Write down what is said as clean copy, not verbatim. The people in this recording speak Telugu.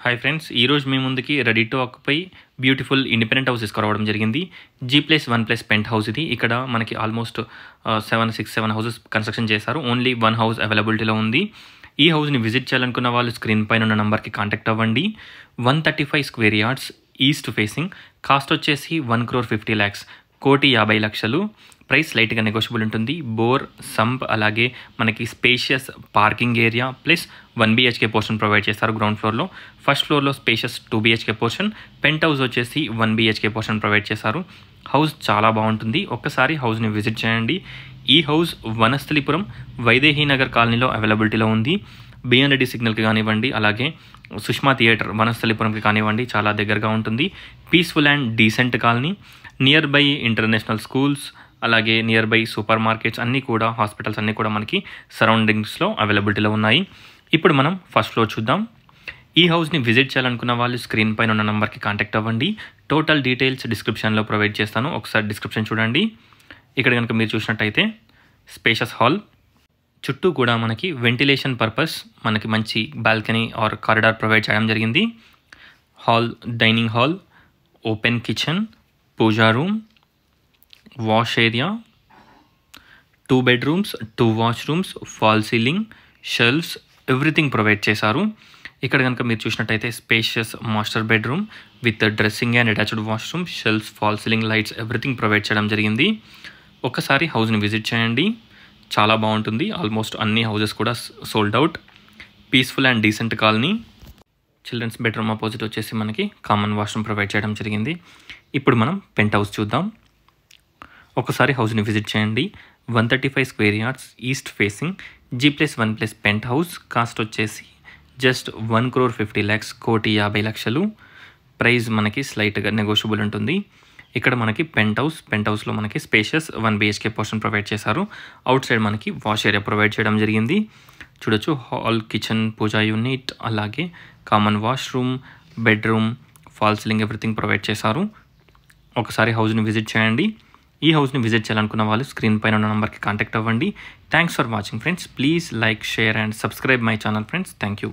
హాయ్ ఫ్రెండ్స్, ఈరోజు మీ ముందుకి ready to occupy beautiful independent house తీసుకురావడం జరిగింది. G+1+ పెంట్ హౌస్ ఇది. ఇక్కడ మనకి ఆల్మోస్ట్ 7 హౌసెస్ కన్స్ట్రక్షన్ చేశారు. ఓన్లీ 1 హౌస్ అవైలబిలిటీలో ఉంది. ఈ హౌస్ని విజిట్ చేయాలనుకున్న వాళ్ళు స్క్రీన్ పైన ఉన్న నెంబర్కి కాంటాక్ట్ అవ్వండి. 135 square yards, east facing. Cost వచ్చేసి 1,50,00,000, 1,50,00,000. ప్రైస్ లైట్గా నెగోషియబుల్ ఉంటుంది. బోర్, సంప్, అలాగే మనకి spacious parking area plus 1 BHK portion provide చేస్తారు గ్రౌండ్ ఫ్లోర్లో. ఫస్ట్ ఫ్లోర్లో spacious 2 BHK portion, penthouse వచ్చేసి 1 BHK పోర్షన్ ప్రొవైడ్ చేశారు. హౌస్ చాలా బాగుంటుంది. ఒక్కసారి హౌస్ని విజిట్ చేయండి. ఈ హౌస్ వనస్థలిపురం వైదేహీ నగర్ కాలనీలో అవైలబిలిటీలో ఉంది. బిఎన్రెడ్డి సిగ్నల్కి కానివ్వండి, అలాగే సుష్మా థియేటర్ వనస్థలిపురంకి కానివ్వండి, చాలా దగ్గరగా ఉంటుంది. Peaceful and decent colony. Near by international schools, అలాగే నియర్ బై సూపర్ మార్కెట్స్ అన్నీ కూడా, హాస్పిటల్స్ అన్నీ కూడా మనకి సరౌండింగ్స్లో అవైలబిలిటీలో ఉన్నాయి. ఇప్పుడు మనం ఫస్ట్ ఫ్లోర్ చూద్దాం. ఈ హౌస్ని విజిట్ చేయాలనుకున్న వాళ్ళు స్క్రీన్ పైన ఉన్న నెంబర్కి కాంటాక్ట్ అవ్వండి. టోటల్ డీటెయిల్స్ డిస్క్రిప్షన్లో ప్రొవైడ్ చేస్తాను. ఒకసారి డిస్క్రిప్షన్ చూడండి. ఇక్కడ కనుక మీరు చూసినట్టయితే స్పేషియస్ హాల్, చుట్టూ కూడా మనకి వెంటిలేషన్ పర్పస్ మనకి మంచి బాల్కనీ ఆర్ కారిడార్ ప్రొవైడ్ చేయడం జరిగింది. Hall, dining hall, open kitchen, puja room, wash area, 2 bedrooms, 2 washrooms, fall ceiling, shelves, everything provide చేశారు. ఇక్కడ కనుక మీరు చూసినట్టయితే spacious master bedroom with dressing and attached washroom, shelves, fall ceiling, lights, everything provide చేయడం జరిగింది. ఒక్కసారి హౌస్ని విజిట్ చేయండి, చాలా బాగుంటుంది. ఆల్మోస్ట్ అన్ని హౌసెస్ కూడా sold out. Peaceful and decent colony. Children's bedroom opposite వచ్చేసి మనకి కామన్ వాష్రూమ్ ప్రొవైడ్ చేయడం జరిగింది. ఇప్పుడు మనం పెంట్ హౌస్ చూద్దాం. ఒకసారి హౌస్ని విజిట్ చేయండి. 135 square yards, east facing, G+1+ penthouse. Cost వచ్చేసి జస్ట్ 1,50,00,000, 1,50,00,000. ప్రైస్ మనకి స్లైట్గా నెగోషియబుల్ ఉంటుంది. ఇక్కడ మనకి పెంట్ హౌస్లో మనకి స్పేషియస్ 1 BHK పోర్షన్ ప్రొవైడ్ చేశారు. అవుట్ సైడ్ మనకి వాష్ ఏరియా ప్రొవైడ్ చేయడం జరిగింది. చూడొచ్చు, హాల్, కిచెన్, పూజా యూనిట్, అలాగే common washroom, bedroom, fall ceiling, everything provide చేశారు. ఒకసారి హౌస్ని విజిట్ చేయండి. ఈ హౌస్ని విజిట్ చేయాలనుకున్న వాళ్ళు స్క్రీన్ పైన ఉన్న నెంబర్కి కాంటాక్ట్ అవ్వండి. Thanks for watching friends. Please like, share and subscribe my channel friends. Thank you.